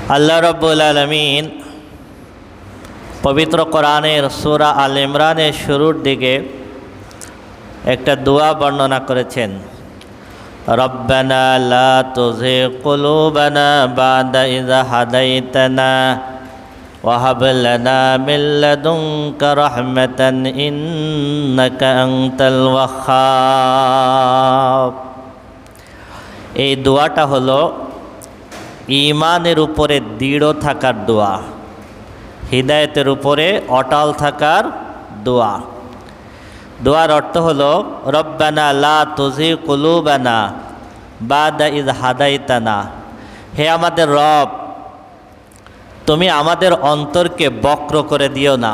আল্লাহ রাব্বুল আলামিন পবিত্র কোরআনের সূরা আল ইমরানের শুরুর দিকে একটা দোয়া বর্ণনা করেছেন। রব্বানা লা তুযিগ কুলুবানা বা'দা ইয হাদাইতানা ওয়া হাব লানা মিন লাদুনকা রাহমাতান ইন্নাকা আনতাল ওয়াহ্হাব। এই দোয়াটা হলো ঈমানের উপরে দৃঢ় থাকার দোয়া, হিদায়াতের উপরে অটল থাকার দোয়া। দোয়ার অর্থ হলো রব্বানা লা তুযিগ কুলুবানা বা'দা ইয হাদাইতানা। হে আমাদের রব, তুমি আমাদের অন্তরকে বক্র করে দিও না।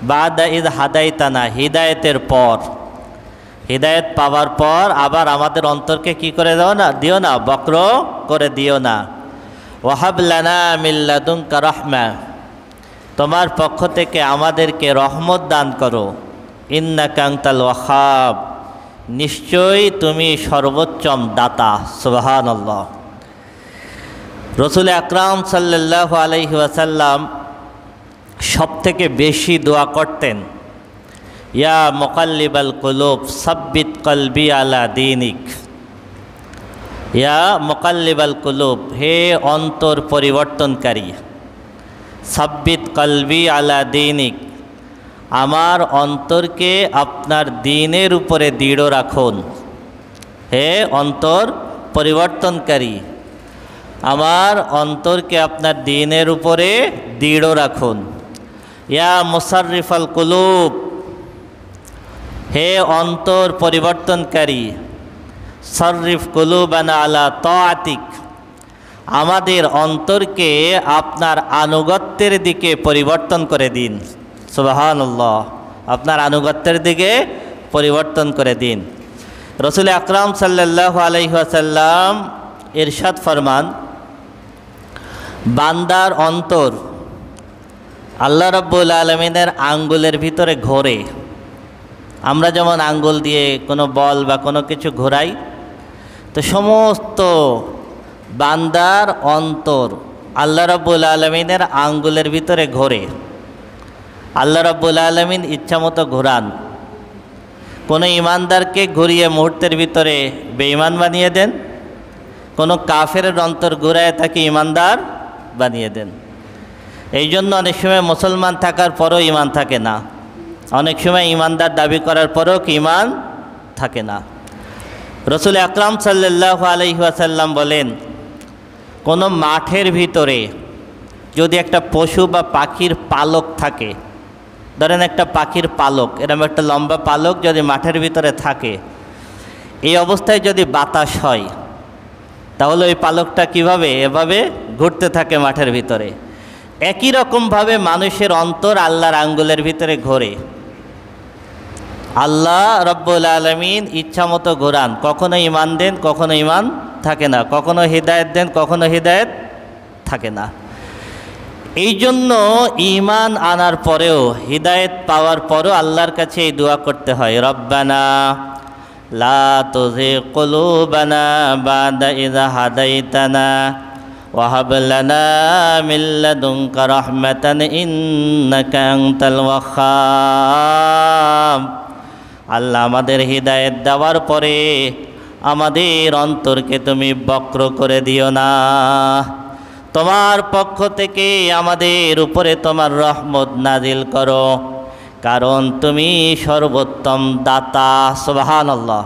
বা'দা ইয হাদাইতানা, হিদায়াতের পর, হিদায়াত পাওয়ার পর আবার আমাদের অন্তরকে কি করে দিও না, বক্র করে দিও না। ওয়াহাব লানা মিন লাদুনকা রাহমা, তোমার পক্ষ থেকে আমাদেরকে রহমত দান করো। ইন্নাকা আনতাল ওয়াহ্হাব, নিশ্চয়ই তুমি সর্বোত্তম দাতা। সুবহানাল্লাহ। রাসূল আকরাম সাল্লাল্লাহু আলাইহি ওয়াসাল্লাম সবথেকে বেশি দোয়া করতেন, ইয়া মুকাল্লিবাল কুলুব সাব্বিত কলবি আলা দীনিক। ইয়া মুকাল্লিবাল কুলুব, হে অন্তর পরিবর্তনকারী, সাব্বিত কলবি আলা দীনিক, আমার অন্তরকে আপনার দ্বীনের উপরে দৃঢ় রাখুন। হে অন্তর পরিবর্তনকারী, আমার অন্তরকে আপনার দ্বীনের উপরে দৃঢ় রাখুন। ইয়া মুসাররিফাল কুলুব, হে অন্তর পরিবর্তনকারী, সররিফ কুলুবানা আলা তাআতিক, আমাদের অন্তরকে আপনার আনুগত্যের দিকে পরিবর্তন করে দিন। সুবহানাল্লাহ, আপনার আনুগত্যের দিকে পরিবর্তন করে দিন। রাসূল আকরাম সাল্লাল্লাহু আলাইহি ওয়াসাল্লাম ইরশাদ ফরমান, বান্দার অন্তর আল্লাহ রাব্বুল আলামিনের আঙ্গুলের ভিতরে ঘোরে। আমরা যেমন আঙ্গুল দিয়ে কোনো বল বা কোনো কিছু ঘোরাই, তো সমস্ত বান্দার অন্তর আল্লাহ রাব্বুল আলামিনের আঙ্গুলের ভিতরে ঘোরে। আল্লাহ রাব্বুল আলামিন ইচ্ছামতো ঘোরান। কোনো ইমানদারকে ঘুরিয়ে মুহূর্তের ভিতরে বেঈমান বানিয়ে দেন, কোনো কাফেরের অন্তর ঘুরায় তাকে ইমানদার বানিয়ে দেন। এই জন্য অনেক সময় মুসলমান থাকার পরও ইমান থাকে না, অনেক সময় ইমানদার দাবি করার পরেও কি ইমান থাকে না। রাসূল আকরাম সাল্লাল্লাহু আলাইহি ওয়াসাল্লাম বলেন, কোনো মাঠের ভিতরে যদি একটা পশু বা পাখির পালক থাকে, ধরেন একটা পাখির পালক, এরকম একটা লম্বা পালক যদি মাঠের ভিতরে থাকে, এই অবস্থায় যদি বাতাস হয় তাহলে ওই পালকটা কিভাবে এভাবে ঘুরতে থাকে মাঠের ভিতরে। একই রকমভাবে মানুষের অন্তর আল্লাহর আঙ্গুলের ভিতরে ঘোরে। আল্লাহ রব্বুল আলামিন ইচ্ছামতো ঘোরান, কখনো ইমান দেন, কখনো ইমান থাকে না, কখনো হিদায়াত দেন, কখনো হিদায়াত থাকে না। এই জন্য ইমান আনার পরেও, হিদায়াত পাওয়ার পরেও আল্লাহর কাছে এই দোয়া করতে হয়, রব্বানা লা তুযিগ কুলুবানা বা'দা ইয হাদাইতানা ওয়া হাব লানা মিন লাদুনকা রাহমাতান ইন্নাকা আনতাল ওয়াহ্হাব। আল্লাহ, আমাদের হিদায়াত দেওয়ার পরে আমাদের অন্তরকে তুমি বক্র করে দিও না। তোমার পক্ষ থেকে আমাদের উপরে তোমার রহমত নাজিল করো, কারণ তুমি সর্বোত্তম দাতা। সুবহানাল্লাহ।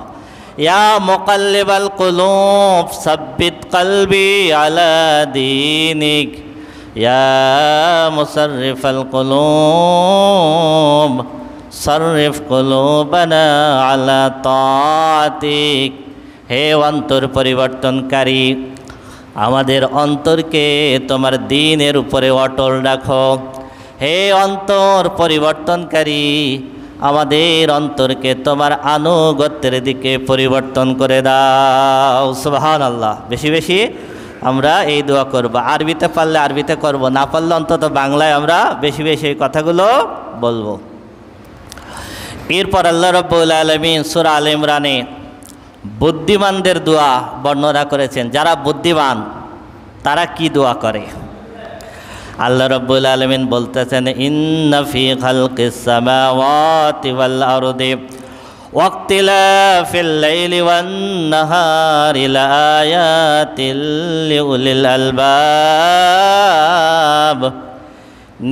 ইয়া মুকাল্লিবাল কুলুব সাব্বিত কলবি আলা দীনিক, ইয়া মুসাররিফাল কুলুব সররিফ কুলুবানা আলা তাআতিক। হে অন্তর পরিবর্তনকারী, আমাদের অন্তরকে তোমার দ্বীনের উপরে অটল রাখো। হে অন্তর পরিবর্তনকারী, আমাদের অন্তরকে তোমার আনুগত্যের দিকে পরিবর্তন করে দাও। সুবহানাল্লাহ। বেশি বেশি আমরা এই দোয়া করব। আরবিতে পারলে আরবিতে করব, না পারলে অন্তত বাংলায় আমরা বেশি বেশি এই কথাগুলো বলবো। এরপর আল্লাহ রাব্বুল আলামিন সূরা আল ইমরানে বুদ্ধিমানদের দোয়া বর্ণনা করেছেন। যারা বুদ্ধিমান তারা কি দোয়া করে? আল্লাহ রাব্বুল আলামিন বলতেছেন, ইন্না ফি খালকিস সামাওয়াতি ওয়াল আরদি ওয়াক্তিলাফিল লাইলি ওয়ান নাহারি লাআয়াতিল লিউলিল আলবাব।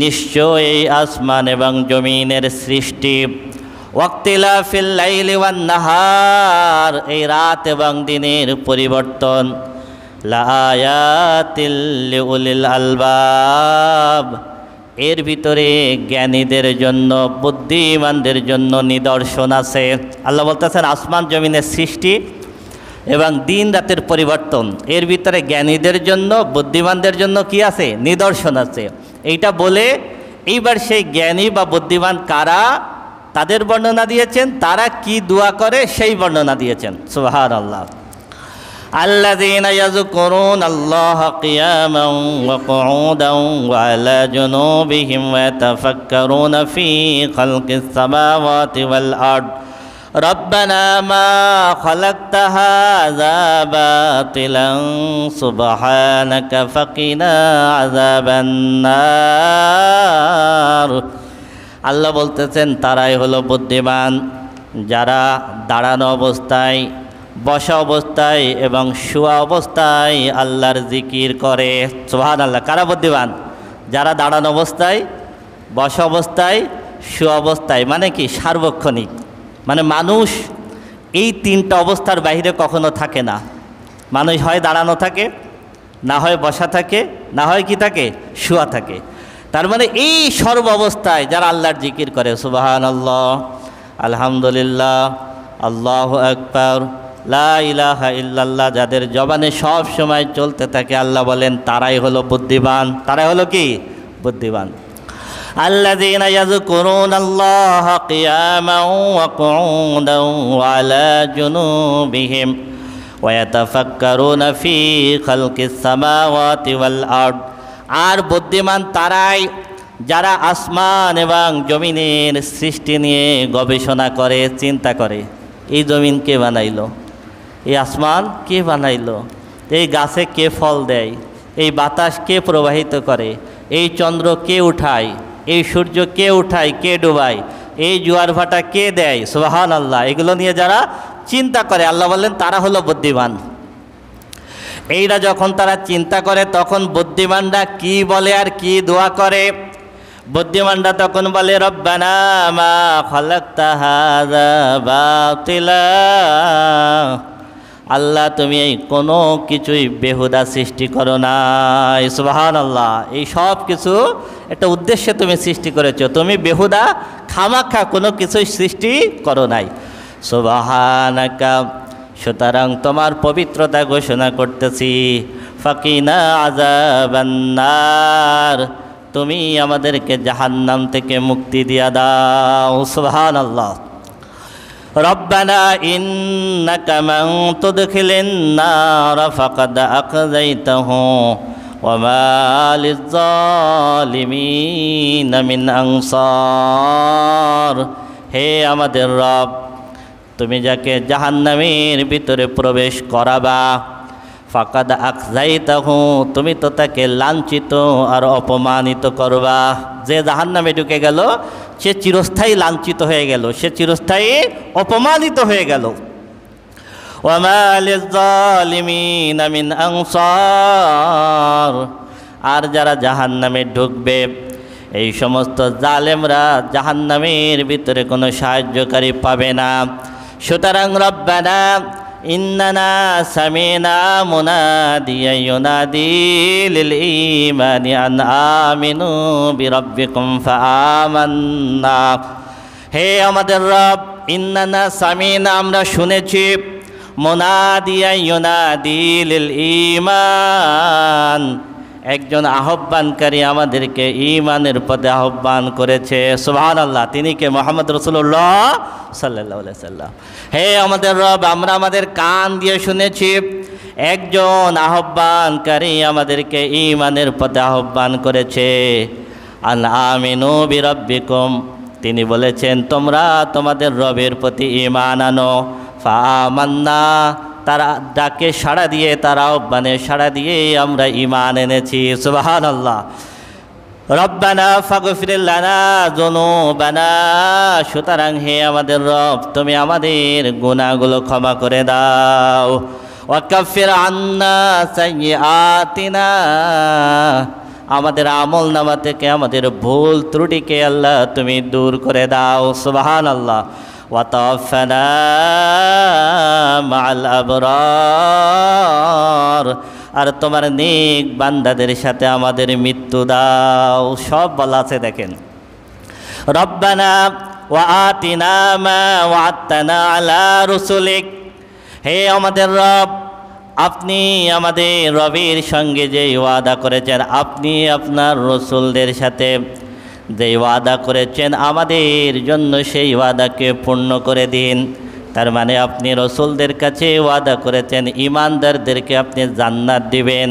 নিশ্চয়ই আসমান এবং জমিনের সৃষ্টি, ওয়াক্তিলাফিল লাইলি ওয়ান নাহার, এই রাত এবং দিনের পরিবর্তন, লাআয়াতিল লিউলিল আলবাব, এর ভিতরে জ্ঞানীদের জন্য, বুদ্ধিমানদের জন্য নিদর্শন আছে। আল্লাহ বলতেছেন আসমান জমিনের সৃষ্টি এবং দিন রাতের পরিবর্তন, এর ভিতরে জ্ঞানীদের জন্য, বুদ্ধিমানদের জন্য কি আছে? নিদর্শন আছে। এইটা বলে এইবার সেই জ্ঞানী বা বুদ্ধিমান কারা তাদের বর্ণনা দিয়েছেন, তারা কি দোয়া করে সেই বর্ণনা দিয়েছেন। সুবহানাল্লাহ। الذين يذكرون الله قياما وقعودا وعلى جنوبهم ويتفكرون في خلق السماوات والأرض ربنا ما خلقت هذا باطلا سبحانك فقنا عذاب النار। আল্লাহ বলতেছেন তারাই হলো বুদ্ধিমান যারা দাঁড়ানো অবস্থায়, বসা অবস্থায় এবং শোয়া অবস্থায় আল্লাহর জিকির করে। সুবহানাল্লাহ। কারা বুদ্ধিমান? যারা দাঁড়ানো অবস্থায়, বসা অবস্থায়, শোয়া অবস্থায়, মানে কি সার্বক্ষণিক, মানে মানুষ এই তিনটা অবস্থার বাইরে কখনো থাকে না। মানুষ হয় দাঁড়ানো থাকে, না হয় বসা থাকে, না হয় কি থাকে? শোয়া থাকে। তার মানে এই সর্ব অবস্থায় যারা আল্লাহর জিকির করে, সুবহানাল্লাহ, আলহামদুলিল্লাহ, আল্লাহু আকবার, লা ইলাহা ইল্লাল্লাহ, যাদের জবানে সব সময় চলতে থাকে, আল্লাহ বলেন তারাই হলো বুদ্ধিমান। তারাই হলো কি? বুদ্ধিমান। আল্লাযীনা ইয়াযকুরুনাল্লাহা কিয়ামান ওয়া কুউদান ওয়া আলা জুনুবিহিম ওয়া ইয়াতাফাক্কারুনা ফী খালকিস সামাওয়াতি ওয়াল আরদ। আর বুদ্ধিমান তারাই যারা আসমান এবং জমিনের সৃষ্টি নিয়ে গবেষণা করে, চিন্তা করে। এই জমিন কে বানাইলো? এই আসমান কে বানাইলো? এই গাছে কে ফল দেয়? এই বাতাস কে প্রবাহিত করে? এই চন্দ্র কে উঠায়? এই সূর্য কে উঠায়, কে ডুবায়? এই জোয়ার ভাটা কে দেয়? সুবহানাল্লাহ। এগুলো নিয়ে যারা চিন্তা করে, আল্লাহ বললেন তারা হলো বুদ্ধিমান। এইটা যখন তারা চিন্তা করে তখন বুদ্ধিমানরা কি বলে আর কি দোয়া করে? বুদ্ধিমানরা তখন বলে, রব্বানা মা খালাকতা হাযা বাতিলা, আল্লাহ তুমি এই কোনো কিছুই বেহুদা সৃষ্টি করো নাই। সুবহানাল্লাহ। এই সব কিছু একটা উদ্দেশ্যে তুমি সৃষ্টি করেছো, তুমি বেহুদা খামাখা কোনো কিছুই সৃষ্টি করো নাই। সুবহানাকা, সুতরাং তোমার পবিত্রতা ঘোষণা করতেছি। ফাকিনা আযাবান নার, তুমি আমাদেরকে জাহান্নাম থেকে মুক্তি দিয়া দাও। সুবহানাল্লাহ। রব্বানা ইন্নাকা মান তুদখিলিন নার ফাকাদ আখযাইতাহু ওয়া মা লিয-যালিমিন মিন আনসার। হে আমাদের রব, তুমি যাকে জাহান্নামের ভিতরে প্রবেশ করাবা, ফাকাদ আখযাইতাহু, তুমি তো তাকে লাঞ্ছিত আর অপমানিত করবা। যে জাহান্নামে ঢুকে গেল সে চিরস্থায়ী লাঞ্ছিত হয়ে গেল, সে চিরস্থায়ী অপমানিত হয়ে গেল। ওয়া মা লিয-যালিমিনা মিন আনসার, আর যারা জাহান্নামে ঢুকবে এই সমস্ত জালেমরা জাহান্নামের ভিতরে কোনো সাহায্যকারী পাবে না। সুতরাং রব্বানা ইন্নানা সামিনা মুনাদিয়া ইউনাদি লিল ঈমানি আন আমিনু বিরাব্বিকুম ফাআমান্না। হে আমাদের রব, ইন্নানা সামিনা, আমরা শুনেছি, মুনাদিয়া ইউনাদি লিল ঈমান, একজন আহ্বানকারী আমাদেরকে ঈমানের পথে আহ্বান করেছে। সুবহানাল্লাহ। তিনি কে? মুহাম্মদ রাসূলুল্লাহ সাল্লাল্লাহু আলাইহি সাল্লাম। হে আমাদের রব, আমরা আমাদের কান দিয়ে শুনেছি একজন আহ্বানকারী আমাদেরকে ঈমানের পথে আহ্বান করেছে। আন আমিনু বিরাব্বিকুম, তিনি বলেছেন তোমরা তোমাদের রবের প্রতি ঈমান আনো। ফাআমান্না, তারা ডাকে সাড়া দিয়ে, তারা আহ্বানে সাড়া দিয়ে আমরা ঈমান এনেছি। সুবহানাল্লাহ। রব্বানা ফাগফির লানা যুনুবানা, সুতরাং হে আমাদের রব, তুমি আমাদের গুনাহগুলো ক্ষমা করে দাও। ওয়া কাফির আন্না সাইয়্যাতিনা, আমাদের আমল নামা থেকে আমাদের ভুল ত্রুটিকে আল্লাহ তুমি দূর করে দাও। সুবহানাল্লাহ। ওয়া তাওয়াফানা মাআল আবরার, আর তোমার নেক বান্দাদের সাথে আমাদের মৃত্যু দাও। সব বলা আছে দেখেন, রব্বানা ওয়া আতিনা মা ওয়া'আদতানা আলা রুসুলিক, হে আমাদের রব, আপনি আমাদের রবের সঙ্গে যে ওয়াদা করেছেন, আপনি আপনার রসুলদের সাথে যে ওয়াদা করেছেন আমাদের জন্য সেই ওয়াদাকে পূর্ণ করে দিন। তার মানে আপনি রসুলদের কাছে ওয়াদা করেছেন ঈমানদারদেরকে আপনি জান্নাত দিবেন।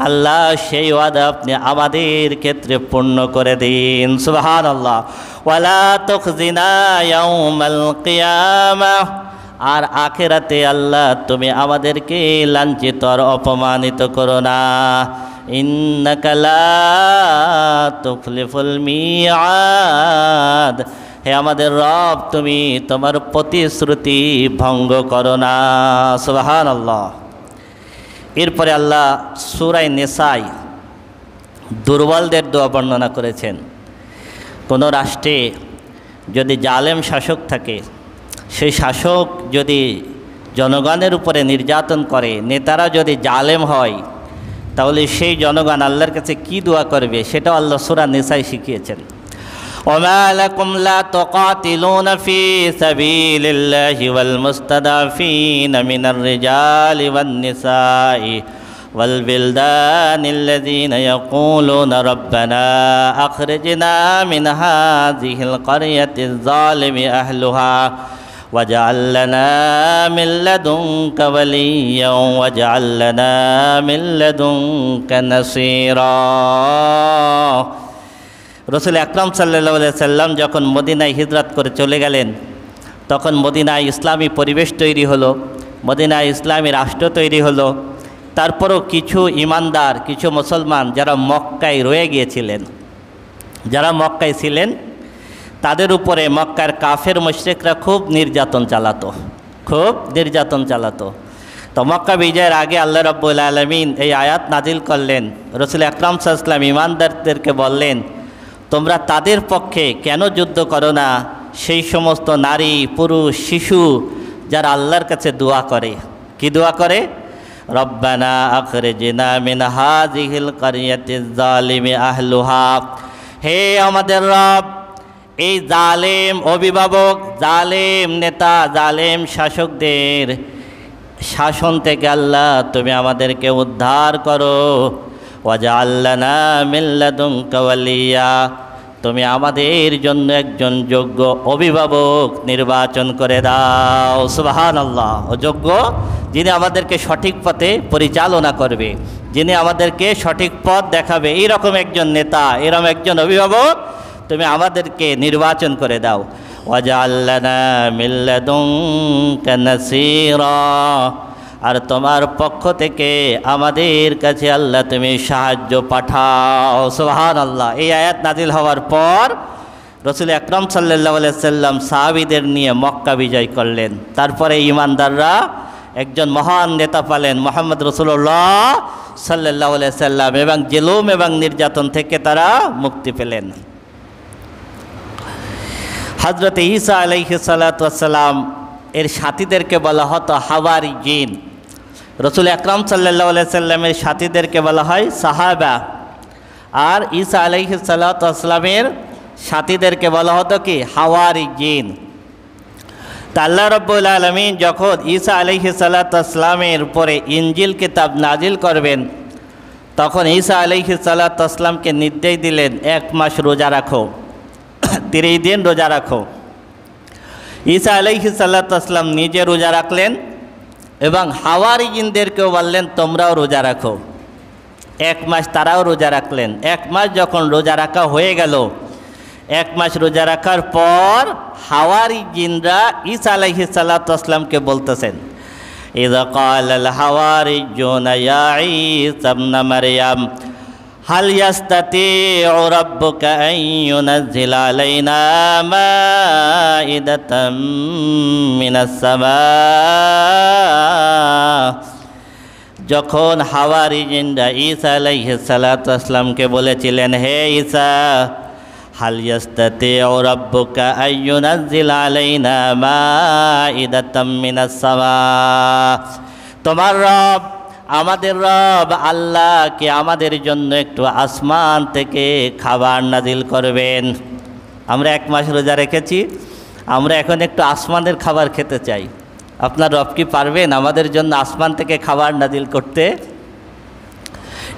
আল্লাহ সেই ওয়াদা আপনি আমাদের ক্ষেত্রে পূর্ণ করে দিন। সুবহানাল্লাহ। ওয়ালা তুখজিনা ইয়াউমাল কিয়ামাহ, আর আখিরাতে আল্লাহ তুমি আমাদেরকে লাঞ্ছিত আর অপমানিত করো না। ইন্নাকা লা তুখলিফুল মিআদ, হে আমাদের রব, তুমি তোমার প্রতিশ্রুতি ভঙ্গ করো না। সুবহানাল্লাহ। এরপরে আল্লাহ সূরা নিসায় দুর্বলদের দোয়া বর্ণনা করেছেন। কোনো রাষ্ট্রে যদি জালেম শাসক থাকে, সেই শাসক যদি জনগণের উপরে নির্যাতন করে, নেতারা যদি জালেম হয়, তাহলে সেই জনগণ আল্লাহর কাছে কি দোয়া করবে সেটাও আল্লাহ সূরা নিসায় শিখিয়েছেন। ওমা লাকুম লা তুকাতিলুনা ফি সাবিলিল্লাহি ওয়াল মুস্তাদাফিনা মিনার রিজালি ওয়ান নিসাই ওয়াল বিলদানিল্লাযীনা ইয়াকুলুনা রাব্বানা আখরিজনা মিন হাযিহিল ক্বরিয়াতিজ যালিমি আহলুহা ওয়াজআল লানা মিন লাদুনকা ওয়ালিয়্যা ওয়াজআল লানা মিন লাদুনকা নাসীরা। রাসূল আকরাম সাল্লাল্লাহু আলাইহি সাল্লাম যখন মদিনায় হিজরত করে চলে গেলেন, তখন মদিনায় ইসলামী পরিবেশ তৈরি হলো, মদিনায় ইসলামী রাষ্ট্র তৈরি হলো। তারপরও কিছু ইমানদার, কিছু মুসলমান যারা মক্কায় রয়ে গিয়েছিলেন, যারা মক্কায় ছিলেন, তাদের উপরে মক্কার কাফের মুশরিকরা খুব নির্যাতন চালাতো। তো মক্কা বিজয়ের আগে আল্লাহ রাব্বুল আলামিন এই আয়াত নাজিল করলেন। রাসূল আকরাম সাল্লাল্লাহু আলাইহি ওয়াসাল্লাম ইমানদারদেরকে বললেন, তোমরা তাদের পক্ষে কেন যুদ্ধ করো না, সেই সমস্ত নারী, পুরুষ, শিশু যারা আল্লাহর কাছে দোয়া করে। কি দোয়া করে? রব্বানা আখরিজনা মিন হাযিহিল ক্বরিয়াতিজ যালিমি আহলুহা, হে আমাদের রব, এই জালেম অভিভাবক, জালেম নেতা, জালেম শাসকদের শাসন থেকে আল্লাহ তুমি আমাদেরকে উদ্ধার করো। ওয়াজআল লানা মিন লাদুনকা ওয়ালিয়্যা, তুমি আমাদের জন্য একজন যোগ্য অভিভাবক নির্বাচন করে দাও। সুবহানাল্লাহ। যোগ্য, যিনি আমাদেরকে সঠিক পথে পরিচালনা করবে, যিনি আমাদেরকে সঠিক পথ দেখাবে, এইরকম একজন নেতা, এরকম একজন অভিভাবক তুমি আমাদেরকে নির্বাচন করে দাও। ওয়াজআল লানা মিন লাদুনকা নাসীরা, আর তোমার পক্ষ থেকে আমাদের কাছে আল্লাহ তুমি সাহায্য পাঠাও। সুবহানাল্লাহ। এই আয়াত নাজিল হওয়ার পর রাসূল আকরাম সাল্লাল্লাহু আলাইহি সাল্লাম সাহাবীদের নিয়ে মক্কা বিজয় করলেন। তারপরে ঈমানদাররা একজন মহান নেতা পেলেন, মুহাম্মদ রাসূলুল্লাহ সাল্লাল্লাহু আলাইহি সাল্লাম, এবং জুলুম এবং নির্যাতন থেকে তারা মুক্তি পেলেন। হযরত ঈসা আলাইহিস সালাতু ওয়াস সালাম এর সাথীদেরকে বলা হতো হাওয়ারিয়িন। রাসূল আকরাম সাল্লাল্লাহু আলাইহি সাল্লামের সাথীদেরকে বলা হয় সাহাবা, আর ঈসা আলাইহিস সালাতু ওয়াস সালামের সাথীদেরকে বলা হতো কি? হাওয়ারিয়িন। তা আল্লাহ রাব্বুল আলামিন যখন ঈসা আলাইহিস সালাতু ওয়াস সালামের উপরে ইনজিল কিতাব নাজিল করবেন, তখন ঈসা আলাইহিস সালাতু ওয়াস সালামকে নির্দেশ দিলেন 1 মাস রোজা রাখো, 30 দিন রোজা রাখো। ঈসা আলাইহিস সালাতু ওয়াস সালাম নিজে রোজা রাখলেন এবং হাওয়ারিয়িনদেরকেও বললেন তোমরাও রোজা রাখো। 1 মাস তারাও রোজা রাখলেন। 1 মাস যখন রোজা রাখা হয়ে গেল, 1 মাস রোজা রাখার পর হাওয়ারিয়িনরা ঈসা আলাইহিস সালাতু ওয়াস সালামকে বলতেছেন, ইযা ক্বালাল হাওয়ারিয়্যুনা ইয়া ঈসা ইবনা মারইয়াম হাল ইয়াস্তাতিউ রাব্বুকা আন ইউনাজ্জিলা আলাইনা মাইদাতাম মিনাস সামা। যখন হাওয়ারিয়িনরা ঈসা আলাইহিস সালাতু ওয়াসসালামকে বলেছিলেন, হে ঈসা, হাল ইয়াস্তাতিউ রাব্বুকা আন ইউনাজ্জিলা আলাইনা মাইদাতাম মিনাস সামা, তোমার রব, আমাদের রব আল্লাহ কি আমাদের জন্য একটু আসমান থেকে খাবার নাজিল করবেন? আমরা 1 মাস রোজা রেখেছি, আমরা এখন একটু আসমানের খাবার খেতে চাই। আপনার রব কি পারবেন আমাদের জন্য আসমান থেকে খাবার নাজিল করতে?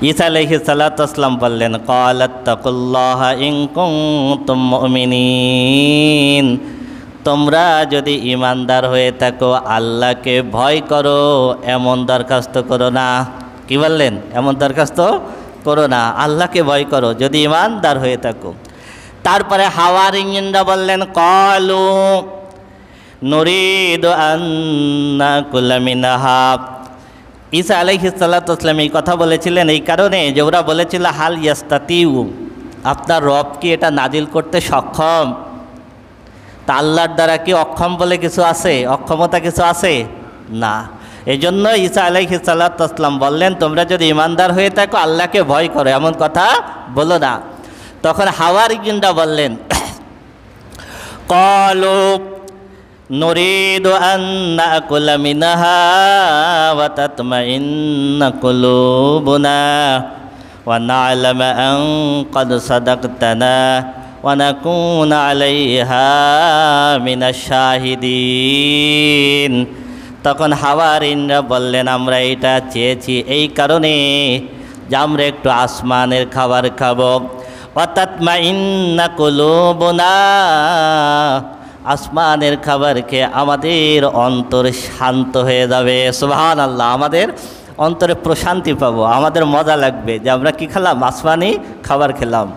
ঈসা আলাইহিস সালাতু ওয়াসসালাম বললেন, ক্বালাত্তাকুল্লাহা ইন কুনতুম মুমিনিন, তোমরা যদি ইমানদার হয়ে থাকো আল্লাহকে ভয় করো, এমন দরখাস্ত করো না। কি বললেন? এমন দরখাস্ত করো না, আল্লাহকে ভয় করো যদি ইমানদার হয়ে থাকো। তারপরে হাওয়ারিয়িনরা বললেন, ক্বালু নুরিদু আন নাকুলা মিনহা। ঈসা আলাইহিস সালাতু ওয়াসসালাম এই কথা বলেছিলেন এই কারণে যে ওরা বলেছিল, হাল ইয়াস্তাতিউ, আপনার রব কি এটা নাজিল করতে সক্ষম? তা আল্লাহর দ্বারা কি অক্ষম বলে কিছু আছে? অক্ষমতা কিছু আছে? না। এই জন্য ঈসা আলাইহিস সালাতু ওয়াসসালাম বললেন, তোমরা যদি ইমানদার হয়ে থাকো আল্লাহকে ভয় করো, এমন কথা বলো না। তখন হাওয়ারিয়িনরা বললেন, ক্বালু নুরিদু আন নাকুলা মিনহা ওয়া তাতমাইন্না কুলুবুনা ওয়া না'লামা আন ক্বাদ সাদাকতানা ওয়া নাকুনা আলাইহা মিনাশ শাহিদিন। তখন হাওয়ারিয়িনরা বললেন, আমরা এটা চেয়েছি এই কারণে যে আমরা একটু আসমানের খাবার খাবো। ওয়া তাতমাইন্না কুলুবুনা, আসমানের খাবার খেয়ে আমাদের অন্তর শান্ত হয়ে যাবে। সুবহানাল্লাহ, আমাদের অন্তরে প্রশান্তি পাবো, আমাদের মজা লাগবে যে আমরা কি খেলাম? আসমানি খাবার খেলাম।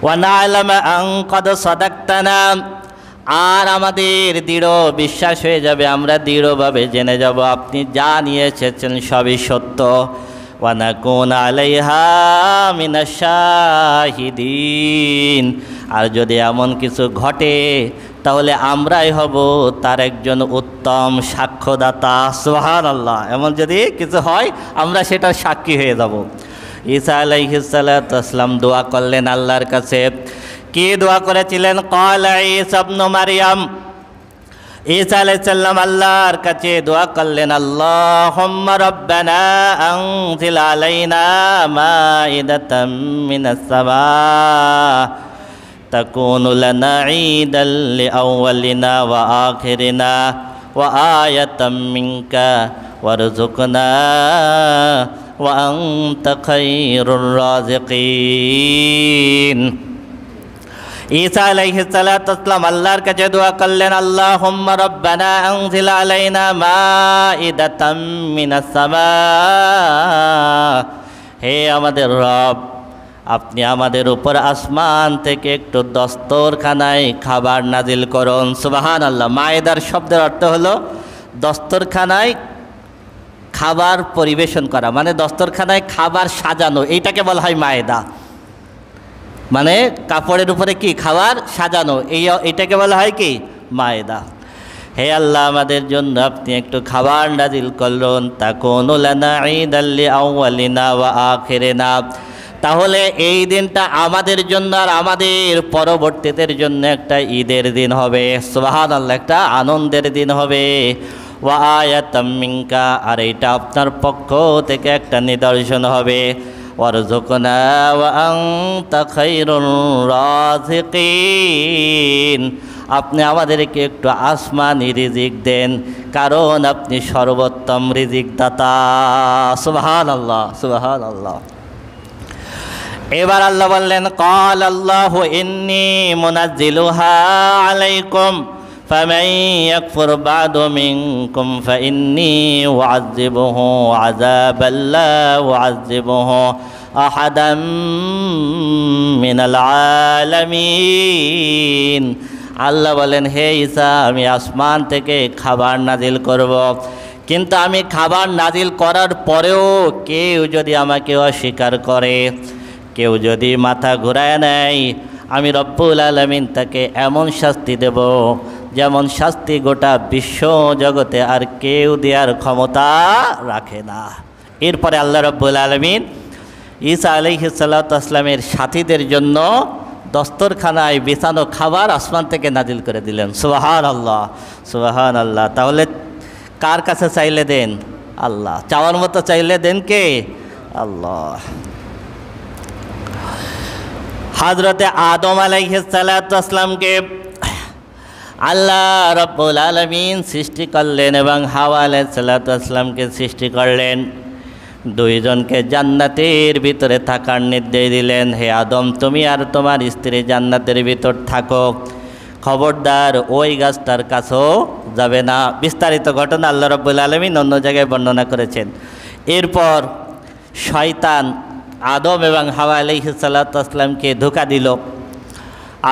ওয়া না'লামা আন ক্বাদ সাদাকতানা, আর আমাদের দৃঢ় বিশ্বাস হয়ে যাবে, আমরা দৃঢ়ভাবে জেনে যাব আপনি যা নিয়ে এসেছেন সবই সত্য। ওয়া নাকুনা আলাইহা মিনাশ শাহিদিন, আর যদি এমন কিছু ঘটে তাহলে আমরাই হব তার একজন উত্তম সাক্ষ্যদাতা। সুবহানাল্লাহ, এমন যদি কিছু হয় আমরা সেটার সাক্ষী হয়ে যাব। ঈসা আলাইহিস সালাতু ওয়াসসালাম দোয়া করলেন আল্লাহর কাছে। কি দোয়া করেছিলেন? ক্বালা ঈসা ইবনু মারইয়াম, ঈসা আলাইহিস সালাম আল্লাহর কাছে দোয়া করলেন, আল্লাহুম্মা রাব্বানা আনজিল আলাইনা মাইদাতাম মিনাস সামা তাকুনু লানা ঈদাল লিআউয়ালিনা ওয়া আখিরিনা ওয়া আয়াতাম মিনকা ওয়ারযুকনা ওয়া আনতা খায়রুর রাযিকিন। ঈসা আলাইহিস সালাতু ওয়াসসালাম আল্লাহর কাছে দোয়া করলেন, আল্লাহুম্মা রাব্বানা আনজিল আলাইনা মাইদাতাম মিনাস সামা, হে আমাদের রব, আপনি আমাদের উপর আসমান থেকে একটু দস্তরখানায় খাবার নাজিল করুন। সুবহানাল্লাহ, মায়েদার শব্দের অর্থ হলো দস্তরখানায় খাবার পরিবেশন করা, মানে দস্তরখানায় খাবার সাজানো, এইটাকে বলা হয় মায়েদা। মানে কাপড়ের উপরে কি খাবার সাজানো, এইটাকে বলা হয় কি? মায়েদা। হে আল্লাহ, আমাদের জন্য আপনি একটু খাবার নাজিল করুন। তাকুনু লানা ঈদাল লিআউয়ালিনা ওয়া আখিরিনা, তাহলে এই দিনটা আমাদের জন্য আর আমাদের পরবর্তীদের জন্য একটা ঈদের দিন হবে। সুবহানাল্লাহ, একটা আনন্দের দিন হবে। ওয়া আয়াতাম মিনকা, আর এটা আপনার পক্ষ থেকে একটা নিদর্শন হবে। ওয়ারযুকনা ওয়া আনতা খায়রুর রাযিকিন, আপনি আমাদেরকে একটু আসমানি রিজিক দেন, কারণ আপনি সর্বোত্তম রিজিক দাতা। সুবহানাল্লাহ, সুবহানাল্লাহ। এবার আল্লাহ বললেন, ক্বাল আল্লাহু ইন্নী মুনাজ্জিলুহা আলাইকুম ফামান ইয়াকফুর বা'দু মিনকুম ফাইন্নী উআযযিবুহু আযাবান লা উআযযিবুহু আহাদাম মিনাল আলামিন। আল্লাহ বলেন, হে ঈসা, আমি আসমান থেকে খাবার নাজিল করব, কিন্তু আমি খাবার নাজিল করার পরেও কেউ যদি আমাকে অস্বীকার করে, কেউ যদি মাথা ঘুরায় নেয়, আমি রব্বুল আলামিন তাকে এমন শাস্তি দেব যেমন শাস্তি গোটা বিশ্ব জগতে আর কেউ দেওয়ার ক্ষমতা রাখে না। এরপরে আল্লাহ রব্বুল আলামিন ঈসা আলাইহিস সালাতু আসসালামের সাথীদের জন্য দস্তরখানায় বিছানো খাবার আসমান থেকে নাজিল করে দিলেন। সুবহানাল্লাহ, সুবহানাল্লাহ। তাহলে কার কাছে চাইলে দেন? আল্লাহ। চাওয়ার মতো চাইলে দেন কে? আল্লাহ। হযরতে আদম আলাইহিস সালাতু আসসালামকে আল্লাহ রাব্বুল আলামিন সৃষ্টি করলেন এবং হাওয়া আলাইহিস সালাতু আসসালামকে সৃষ্টি করলেন। দুইজনকে জান্নাতের ভিতরে থাকার নির্দেশ দিলেন, হে আদম তুমি আর তোমার স্ত্রী জান্নাতের ভিতর থাকো, খবরদার ওই গাছটার কাছেও যাবে না। বিস্তারিত ঘটনা আল্লাহ রাব্বুল আলামিন অন্য জায়গায় বর্ণনা করেছেন। এরপর শয়তান আদম এবং হাওয়া আলাইহিস সালাতু আসসালামকে ধোঁকা দিল।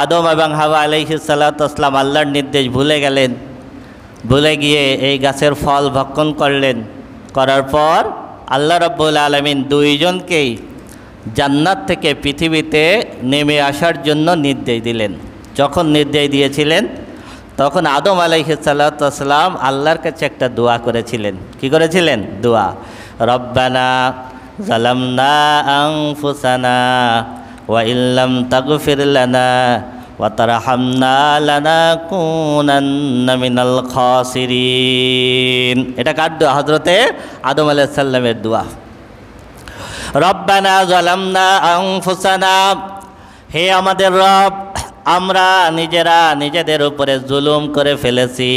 আদম এবং হাওয়া আলাইহিস সালাতু আসসালাম আল্লাহর নির্দেশ ভুলে গেলেন, ভুলে গিয়ে এই গাছের ফল ভক্ষণ করলেন। করার পর আল্লাহ রাব্বুল আলামিন দুইজনকেই জান্নাত থেকে পৃথিবীতে নেমে আসার জন্য নির্দেশ দিলেন। যখন নির্দেশ দিয়েছিলেন তখন আদম আলাইহিস সালাতু আসসালাম আল্লাহর কাছে একটা দোয়া করেছিলেন। কি করেছিলেন? দোয়া, রব্বানা যালামনা আনফুসানা ওয়া ইল্লাম তাগফির লানা ওয়া তারহামনা লানাকুনান্না মিনাল খাসিরিন। এটা কার দোয়া? হযরতে আদম আলাইহিস সালামের দোয়া। রব্বানা যালামনা আনফুসানা, হে আমাদের রব, আমরা নিজেরা নিজেদের উপরে জুলুম করে ফেলেছি।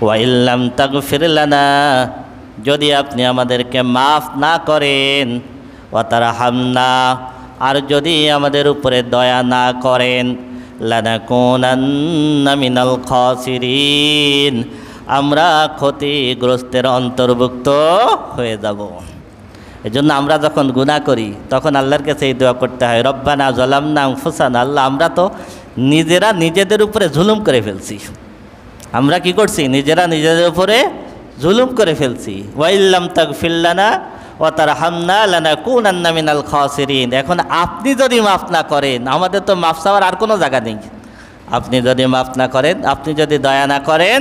ওয়া ইল্লাম তাগফির লানা, যদি আপনি আমাদেরকে মাফ না করেন, ওয়া তারহামনা, আর যদি আমাদের উপরে দয়া না করেন, লানাকুনান্না মিনাল খাসিরিন, আমরা ক্ষতিগ্রস্তের অন্তর্ভুক্ত হয়ে যাব। এজন্য আমরা যখন গুনাহ করি তখন আল্লাহর কাছে এই দোয়া করতে হয়, রব্বানা যালামনা আনফুসানা, আল্লাহ আমরা তো নিজেরা নিজেদের উপরে জুলুম করে ফেলছি। আমরা কি করছি? নিজেরা নিজেদের উপরে জুলুম করে ফেলছি। ওয়া ইল্লাম তাগফির লানা ওয়া তারহামনা লানাকুনান্না মিনাল খাসিরিন। এখন আপনি যদি মাফ না করেন, আমাদের তো মাফ চাওয়ার আর কোনো জায়গা নেই। আপনি যদি মাফ না করেন, আপনি যদি দয়া না করেন,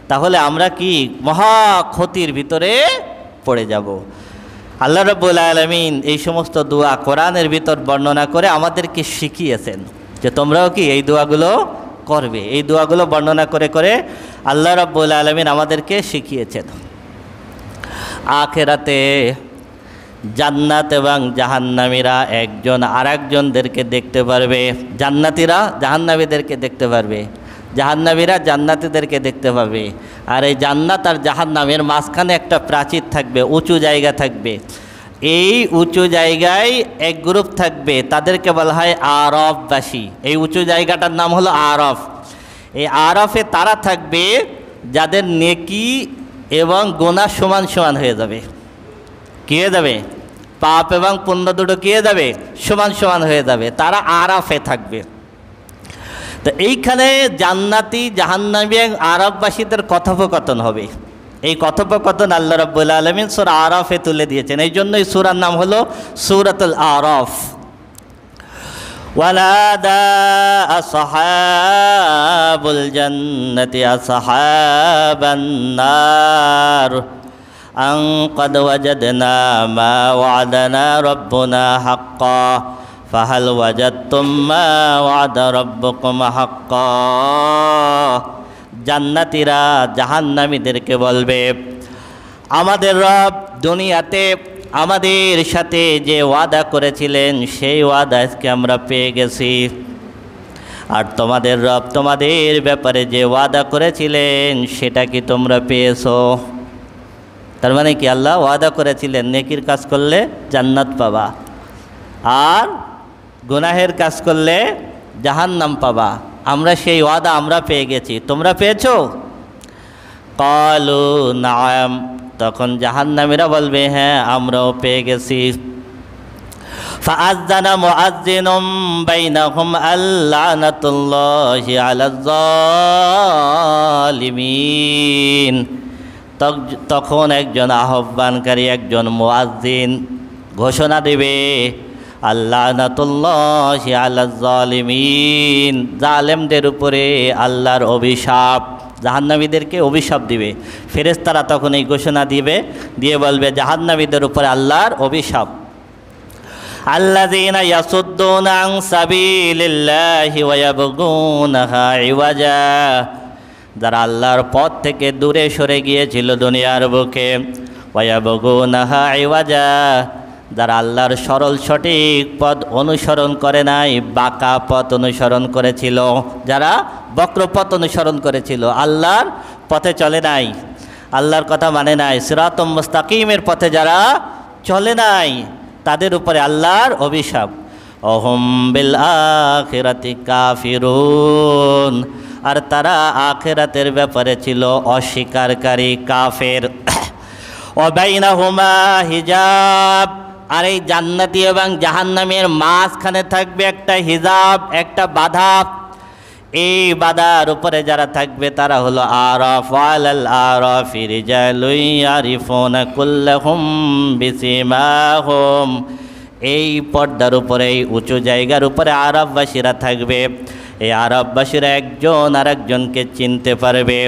তাহলে আমরা কি মহা ক্ষতির ভিতরে পড়ে যাব। আল্লাহ রাব্বুল আলামিন এই সমস্ত দোয়া কোরআনের ভিতর বর্ণনা করে আমাদেরকে শিখিয়েছেন যে তোমরাও কি এই দোয়াগুলো করবে। এই দোয়াগুলো বর্ণনা করে করে আল্লাহ রাব্বুল আলামিন আমাদেরকে শিখিয়েছেন। আখিরাতে জান্নাত এবং জাহান্নামীরা একজন আরেকজনদেরকে দেখতে পারবে। জান্নাতীরা জাহান্নামীদেরকে দেখতে পারবে, জাহান্নামীরা জান্নাতীদেরকে দেখতে পাবে। আর এই জান্নাত আর জাহান্নামের মাঝখানে একটা প্রাচীর থাকবে, উঁচু জায়গা থাকবে। এই উঁচু জায়গায় এক গ্রুপ থাকবে, তাদেরকে বলা হয় আরববাসী। এই উঁচু জায়গাটার নাম হলো আরব। এই আরফে তারা থাকবে যাদের নেকি এবং গুনাহ সমান সমান হয়ে যাবে। কী হয়ে যাবে? পাপ এবং পুণ্য দুটো কী হয়ে যাবে? সমান সমান হয়ে যাবে। তারা আরফে থাকবে। তো এইখানে জান্নাতি জাহান্নামী এবং আরববাসীদের কথোপকথন হবে। এই কথোপকথন আল্লাহ রাব্বুল আলামিন সূরা আরাফে তুলে দিয়েছেন। এই জন্যই সূরার নাম হলো সূরাতুল আরাফ। ওয়ানাদা আসহাবুল জান্নাতি আসহাবান নার আন ক্বাদ ওয়াজাদনা মা ওয়া'দানা রাব্বুনা হাক্কা ফাহাল ওয়াজাদতুম মা ওয়া'দা রাব্বুকুম হাক্কা। জান্নাতীরা জাহান্নামীদেরকে বলবে, আমাদের রব দুনিয়াতে আমাদের সাথে যে ওয়াদা করেছিলেন সেই ওয়াদা আজকে আমরা পেয়ে গেছি। আর তোমাদের রব তোমাদের ব্যাপারে যে ওয়াদা করেছিলেন সেটা কি তোমরা পেয়েছো? তার মানে কি আল্লাহ ওয়াদা করেছিলেন নেকির কাজ করলে জান্নাত পাবা, আর গুনাহের কাজ করলে জাহান্নাম পাবা। আমরা সেই ওয়াদা আমরা পেয়ে গেছি, তোমরা পেয়েছো? ক্বালু নাআম, তখন জাহান্নামীরা বলবে হ্যাঁ আমরাও পেয়ে গেছি। ফাআযানা মুআযযিনুম বাইনাহুম আল্লানাতুল্লাহি আলাজ জালিমিন। তখন একজন আহ্বানকারী, একজন মুয়াজ্জিন ঘোষণা দেবে, আল্লাহনাতুল্লাহি আলাজ জালিমিন, জালেমদের উপরে আল্লাহর অভিশাপ। জাহান্নামীদেরকে অভিশাপ দিবে ফেরেশতারা, তখন এই ঘোষণা দিবে, দিয়ে বলবে জাহান্নামীদের উপরে আল্লাহর অভিশাপ। আল্লাযীনা ইয়াসুদ্দুনা আন সাবিলিল্লাহি ওয়া ইয়াবগুনাহা ইওয়াজা, যারা আল্লাহর পথ থেকে দূরে সরে গিয়েছিল দুনিয়ার বুকে, ওয়া ইয়াবগুনাহা ইওয়াজা, যারা আল্লাহর সরল সঠিক পথ অনুসরণ করে নাই, বাঁকা পথ অনুসরণ করেছিল, যারা বক্র পথ অনুসরণ করেছিল, আল্লাহর পথে চলে নাই, আল্লাহর কথা মানে নাই, সিরাতুম মুস্তাকিমের পথে যারা চলে নাই, তাদের উপরে আল্লাহর অভিশাপ। অহুম বিল আখিরাতি কাফিরুন, আর তারা আখিরাতের ব্যাপারে ছিল অস্বীকারী, কাফের। ওয়া বাইনাহুমা হিজাব, আর এই জান্নাতি এবং জাহান্নামের মাঝখানে থাকবে একটা হিজাব, একটা বাধা। এই বাধার উপরে যারা থাকবে তারা হলো আরাফ, আলাল আরাফি রিজালুন ইয়ারিফুনা কুল্লাহুম বিসিমাহুম, এই পর্দার উপরে, এই উঁচু জায়গার উপরে আরববাসীরা থাকবে। এই আরববাসীরা একজন আরেকজনকে চিনতে পারবে।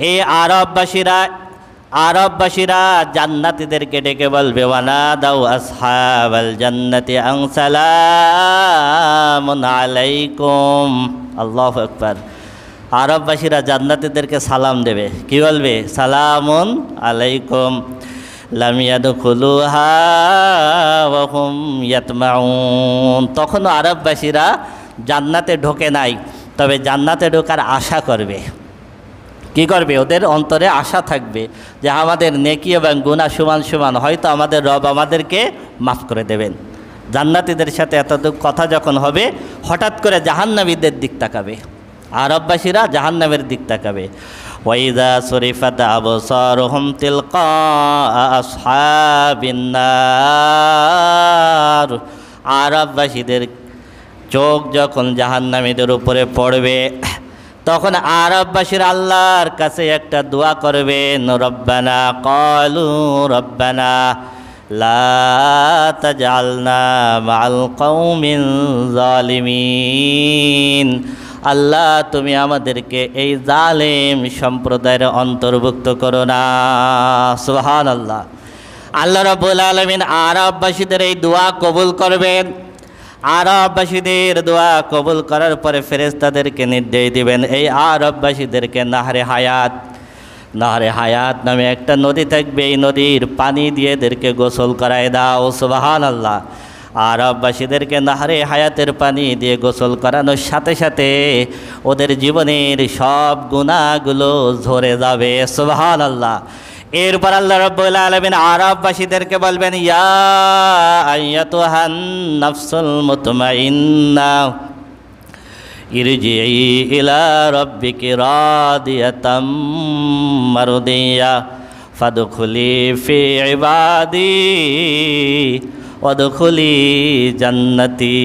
এই আরববাসীরা জান্নাতীদেরকে ডেকে বলবে, ওয়ানাদাউ আসহাবাল জান্নাতি আন সালামুন আলাইকুম। আল্লাহু আকবার। আরববাসীরা জান্নাতীদেরকে সালাম দেবে, কি বলবে? সালামুন আলাইকুম লাম ইয়াদখুলুহা ওয়া হুম ইয়াতমাউন। তখনও আরববাসীরা জান্নাতে ঢোকে নাই, তবে জান্নাতে ঢোকার আশা করবে। কি করবে? ওদের অন্তরে আশা থাকবে যে আমাদের নেকি এবং গুনাহ সমান সমান, হয়তো আমাদের রব আমাদেরকে মাফ করে দেবেন। জান্নাতীদের সাথে এতটুকু কথা যখন হবে, হঠাৎ করে জাহান্নামীদের দিক তাকাবে, আরববাসীরা জাহান্নামের দিক তাকাবে। ওয়াইদা সরিফাত আবসারুহুম তিলকা আসহাবিন নার, আরববাসীদের চোখ যখন জাহান্নামীদের উপরে পড়বে, তখন আরববাসীরা আল্লাহর কাছে একটা দোয়া করবেন, রব্বানা ক্বালু রব্বানা লা তাজআলনা মাআল কওমিন জালিমিন। আল্লাহ, তুমি আমাদেরকে এই জালেম সম্প্রদায়ের অন্তর্ভুক্ত করো না। সুবহানাল্লাহ। আল্লাহ রাব্বুল আলামিন আরববাসীদের এই দোয়া কবুল করবেন। আরববাসীদের দোয়া কবুল করার পরে ফেরেশতাদেরকে নির্দেশ দিবেন, এই আরববাসীদেরকে নাহরে হায়াত নামে একটা নদী থাকবে, এই নদীর পানি দিয়ে এদেরকে গোসল করায় দাও। সুবহানাল্লাহ। আরববাসীদেরকে নাহরে হায়াতের পানি দিয়ে গোসল করানোর সাথে সাথে ওদের জীবনের সব গুনাহগুলো ঝরে যাবে। সুবহানাল্লাহ। এরপর আল্লাহ রাব্বুল আলামিন আরববাসীদেরকে বলবেন, ইয়া আইয়াতুহান নাফসুল মুতমাইন্না ইরজিই ইলা রাব্বিকি রাদিয়াতাম মারদিয়া ফাদখুলি ফি ইবাদি ওয়াদখুলি জান্নাতি।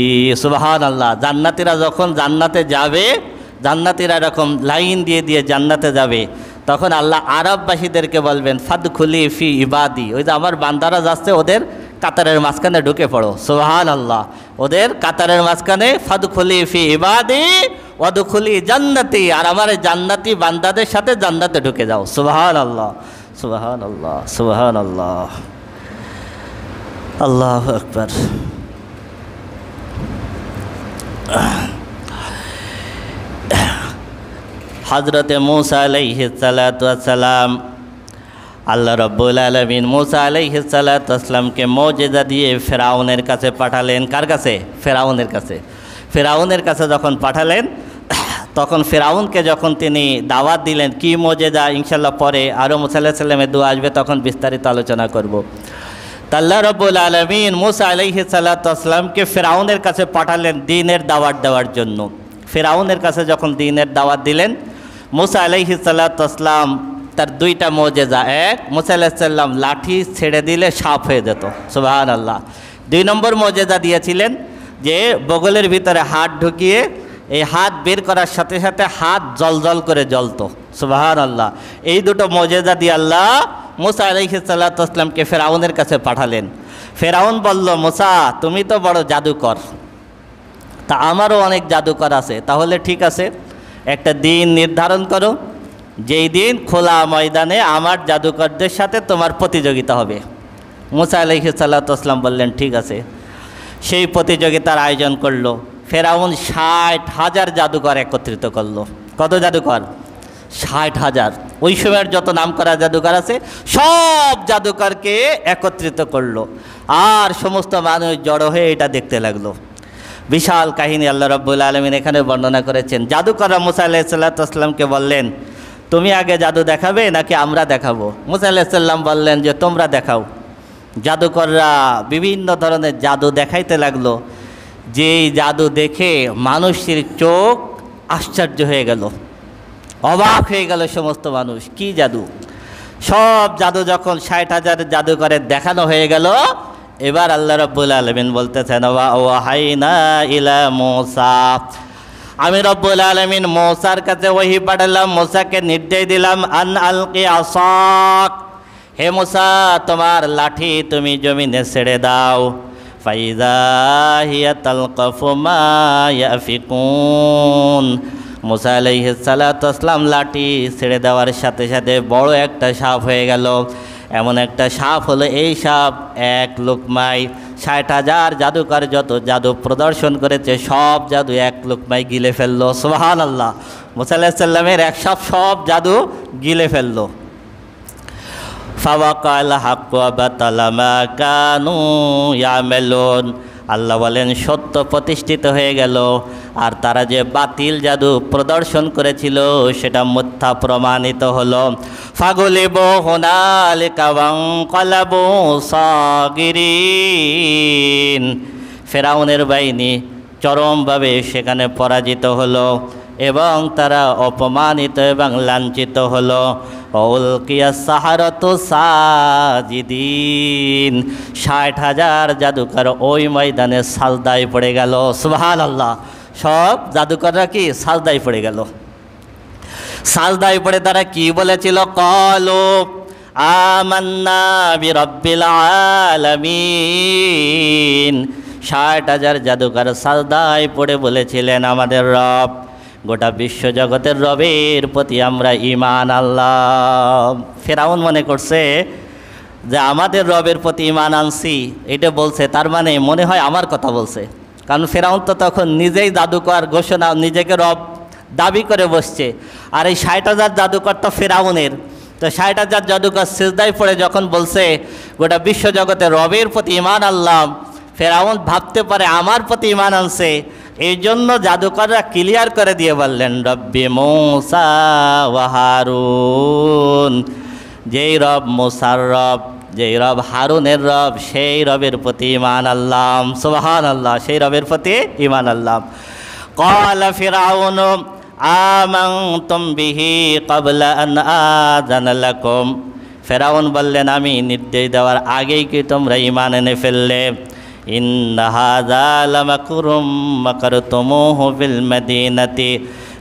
সুবহানাল্লাহ। জান্নাতীরা যখন জান্নাতে যাবে, জান্নাতীরা এরকম লাইন দিয়ে দিয়ে জান্নাতে যাবে, তখন আল্লাহ আরববাসীদেরকে বলবেন, ফাদখুলি ফি ইবাদি, ওই যে আমার বান্দারা যাচ্ছে, ওদের কাতারের মাঝখানে ঢুকে পড়ো। সুবহানাল্লাহ। ওদের কাতারের মাঝখানে ফাদখুলি ফি ইবাদি ওয়াদখুলি জান্নাতি, আর আমার জান্নাতি বান্দাদের সাথে জান্নাতে ঢুকে যাও। সুবহানাল্লাহ, সুবহানাল্লাহ, সুবহানাল্লাহ। আল্লাহু আকবার। হযরতে মূসা আলাইহিস সালাতু ওয়াস সালাম, আল্লাহ রাব্বুল আলামিন মূসা আলাইহিস সালাতু ওয়াস সালামকে মুজিজা দিয়ে ফেরাউনের কাছে পাঠালেন। কার কাছে? ফেরাউনের কাছে। ফেরাউনের কাছে যখন পাঠালেন, তখন ফেরাউনকে যখন তিনি দাওয়াত দিলেন, কি মুজিজা, ইনশাআল্লাহ পরে আরও মূসা আলাইহিস সালামের দোয়া আসবে, তখন বিস্তারিত আলোচনা করব। আল্লাহ রাব্বুল আলামিন মূসা আলাইহিস সালাতু ওয়াস সালামকে ফেরাউনের কাছে পাঠালেন দ্বীনের দাওয়াত দেওয়ার জন্য। ফেরাউনের কাছে যখন দ্বীনের দাওয়াত দিলেন, মূসা আলাইহিস সালাতু ওয়াস সালাম তার দুইটা মুজিজা, এক, মূসা আলাইহিস সালাম লাঠি ছেড়ে দিলে সাপ হয়ে যেত। সুবহানাল্লাহ। 2 নম্বর মুজিজা দিয়েছিলেন যে বগলের ভিতরে হাত ঢুকিয়ে এই হাত বের করার সাথে সাথে হাত জলজল করে জ্বলতো। সুবহানাল্লাহ। এই দুটো মুজিজা দিয়ে আল্লাহ মুসা আলাইহিস সালাতু ওয়াস সালামকে ফেরাউনের কাছে পাঠালেন। ফেরাউন বলল, মুসা তুমি তো বড় জাদুকর, তা আমারও অনেক জাদুকর আছে, তাহলে ঠিক আছে একটা দিন নির্ধারণ করো, যেই দিন খোলা ময়দানে আমার জাদুকরদের সাথে তোমার প্রতিযোগিতা হবে। মুসা আলাইহিস সালাতু ওয়াস সালাম বললেন ঠিক আছে। সেই প্রতিযোগিতার আয়োজন করলো। ফেরাউন 60,000 জাদুকর একত্রিত করলো। কত জাদুকর? 60,000। ওই সময়ের যত নামকরা জাদুকর আছে সব জাদুকরকে একত্রিত করলো, আর সমস্ত মানুষ জড়ো হয়ে এটা দেখতে লাগলো। বিশাল কাহিনী আল্লাহ রাব্বুল আলামিন এখানে বর্ণনা করেছেন। জাদুকররা মুসা আলাইহিস সালাতু ওয়াস সালামকে বললেন, তুমি আগে জাদু দেখাবে নাকি আমরা দেখাবো? মুসা আলাইহিস সালাম বললেন যে তোমরা দেখাও। জাদুকররা বিভিন্ন ধরনের জাদু দেখাইতে লাগলো। যেই জাদু দেখে মানুষের চোখ আশ্চর্য হয়ে গেল, অবাক হয়ে গেল সমস্ত মানুষ। কি জাদু! সব জাদু যখন 60,000 জাদুকরের দেখানো হয়ে গেল, এবার আল্লাহ রাব্বুল আলামিন বলতেছেন, ওয়াহাইনা ইলা মূসা, আমি রব্বুল আলামিন মূসার কাছে ওহী পাঠালাম, মূসাকে নির্দেশ দিলাম, আন আলকি আসাক, হে মূসা তোমার লাঠি তুমি জমিনে ছেড়ে দাও। ফাইযা হিয়া তালকাফু মা ইয়াফিকুন। মূসা আলাইহিস সালাতু ওয়াস সালাম লাঠি ছেড়ে দেওয়ার সাথে সাথে বড় একটা সাপ হয়ে গেল। এমন একটা সাপ হলো, এই সাপ এক লোকমায় 60,000 জাদুকর যত জাদু প্রদর্শন করেছে সব জাদু এক লোকমায় গিলে ফেললো। সুবহানাল্লাহ। মূসা আলাইহিস সালামের এক সাপ সব জাদু গিলে ফেললো। ফাওয়াকাল হাক্কু ওয়া বাতালা মা কানু ইয়ামালুন। আল্লাহ বলেন সত্য প্রতিষ্ঠিত হয়ে গেল, আর তারা যে বাতিল জাদু প্রদর্শন করেছিল সেটা মিথ্যা প্রমাণিত হলো। ফাগুলিবু হুনালিকা ওয়ানকালাবু সাগিরিন। ফেরাউনের বাহিনী চরমভাবে সেখানে পরাজিত হলো এবং তারা অপমানিত এবং লাঞ্ছিত হলো। উলকিয়া সাহারাতু সাজিদিন। 60,000 জাদুকর ওই ময়দানে সাজদায় পড়ে গেল। সুবহানাল্লাহ। সব জাদুকররা কি সাজদায় পড়ে গেল। সাজদায় পড়ে তারা কি বলেছিল? ক্বালু আমান্না বিরাব্বিল আলামিন। 60,000 জাদুকর সাজদায় পড়ে বলেছিলেন, আমাদের রব, গোটা বিশ্বজগতের রবের প্রতি আমরা ঈমান আনলাম। ফেরাউন মনে করছে যে আমাদের রবের প্রতি ঈমান আনছি, এটা বলছে তার মানে মনে হয় আমার কথা বলছে। কারণ ফেরাউন তো তখন নিজেই জাদুকর ঘোষণা, নিজেকে রব দাবি করে বসছে। আর এই 60,000 জাদুকর তো ফেরাউনের। তো 60,000 জাদুকর সিজদায় পড়ে যখন বলছে গোটা বিশ্বজগতের রবের প্রতি ঈমান আনলাম, ফেরাউন ভাবতে পারে আমার প্রতি ঈমান আনছে। এই জন্য জাদুকররা ক্লিয়ার করে দিয়ে বললেন, রব্বি মূসা ওয়া হারুন। যেই রব মূসার রব, যেই রব হারুনের রব, সেই রবের প্রতি ঈমান আনলাম। সুবহানাল্লাহ। সেই রবের প্রতি ঈমান আনলাম। ক্বালা ফিরআউন আমানতুম বিহি ক্বাবলা আন আযানা লাকুম। ফেরাউন বললেন, আমি নির্দেশ দেওয়ার আগেই কি তোমরা ঈমান এনে ফেললে? ইন্না হাযা লামাকরুম মাকারতুমুহু ফিল মাদিনাতি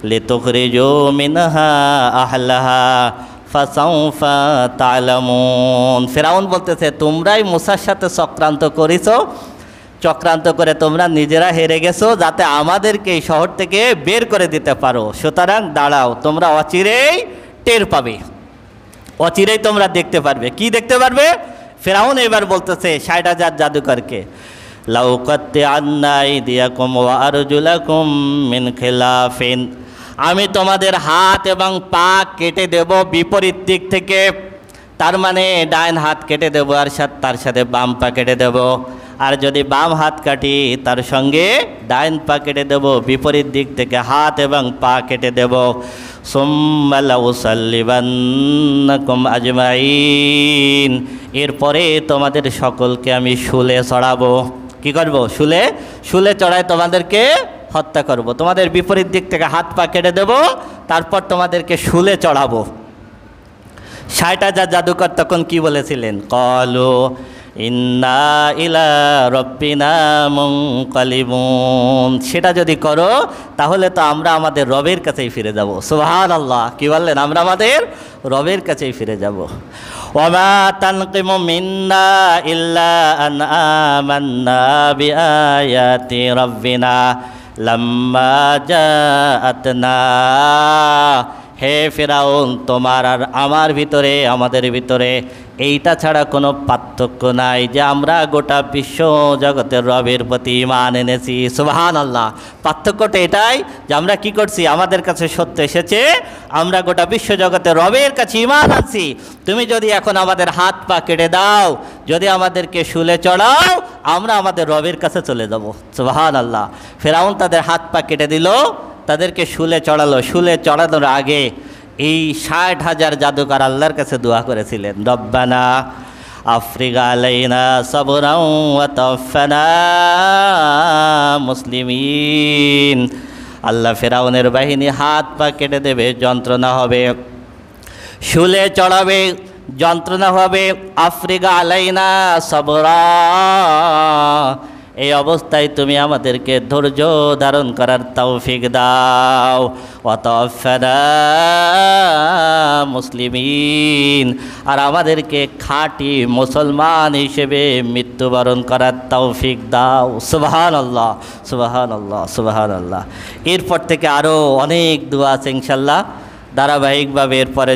লিতুখরিজু মিনহা আহলাহা ফাসাউফা তা'লামুন। ফেরাউন বলতেছে, তোমরাই মূসার সাথে চক্রান্ত করেছো, চক্রান্ত করে তোমরা নিজেরা হেরে গেছো যাতে আমাদেরকে এই শহর থেকে বের করে দিতে পারো। সুতরাং দাঁড়াও, তোমরা অচিরেই টের পাবে, অচিরেই তোমরা দেখতে পারবে। কি দেখতে পারবে? ফেরাউন এবার বলতেছে 60,000 জাদুকরকে, লাউ কাত্তা'আন্না আইদিয়াকুম ওয়া আরজুলাকুম মিন খিলাফিন। আমি তোমাদের হাত এবং পা কেটে দেব বিপরীত দিক থেকে। তার মানে ডান হাত কেটে দেব আর তার সাথে বাম পা কেটে দেব। আর যদি বাম হাত কাটি তার সঙ্গে ডান পা কেটে দেব, বিপরীত দিক থেকে হাত এবং পা কেটে দেব। সুম্মা লাউসাল্লিবান্নাকুম আজমাইন। এরপরে তোমাদের সকলকে আমি শুলে চড়াবো। কি করব? শুলে চড়ায় তোমাদেরকে হত্যা করব। তোমাদের বিপরীত দিক থেকে হাত পা কেটে দেব, তারপর তোমাদেরকে শুলে চড়াবো। 60,000 জাদুকর তখন কি বলেছিলেন? ক্বালু ইন্না ইলা রব্বিনা মুনকালিবুন। সেটা যদি করো তাহলে তো আমরা আমাদের রবের কাছেই ফিরে যাব। সুবহানাল্লাহ, কি বললেন? আমরা আমাদের রবের কাছেই ফিরে যাব। ওয়ামা তানকিমু মিন্না ইল্লা আন আমান্না বিআয়াতি রাব্বিনা লাম্মা জাআতনা। হে ফিরাউন, তোমার আর আমার ভিতরে, আমাদের ভিতরে এইটা ছাড়া কোনো পার্থক্য নাই যে আমরা গোটা বিশ্ব জগতের রবের প্রতি ঈমান এনেছি। সুবহানাল্লাহ। পার্থক্যটা এটাই যে আমরা কি করছি, আমাদের কাছে সত্য এসেছে, আমরা গোটা বিশ্ব জগতের রবের কাছে ঈমান আনছি। তুমি যদি এখন আমাদের হাত পা কেটে দাও, যদি আমাদেরকে শুলে চড়াও, আমরা আমাদের রবের কাছে চলে যাব। সুবহানাল্লাহ। ফিরাউন তাদের হাত পা কেটে দিল, তাদেরকে শুলে চড়ালো। শুলে চড়ানোর আগে এই 60,000 জাদুকর আল্লাহর কাছে দোয়া করেছিলেন, রব্বানা আফরিগ আলাইনা সাবরাও ওয়া তাওফানা মুসলিমিন। আল্লাহ ফিরাউনের বাহিনী হাত পা কেটে দেবে, যন্ত্রণা হবে, শুলে চড়াবে, যন্ত্রণা হবে। আফরিগ আলাইনা সাবরা, এই অবস্থায় তুমি আমাদেরকে ধৈর্য ধারণ করার তৌফিক দাও। ওয়া তাওফানা মুসলিমিন, আর আমাদেরকে খাঁটি মুসলমান হিসেবে মৃত্যুবরণ করার তৌফিক দাও। সুবহানাল্লাহ, সুবহানাল্লাহ, সুবহানাল্লাহ। এরপর থেকে আরও অনেক দোয়া আছে ইনশাল্লাহ, ধারাবাহিকভাবে এরপরে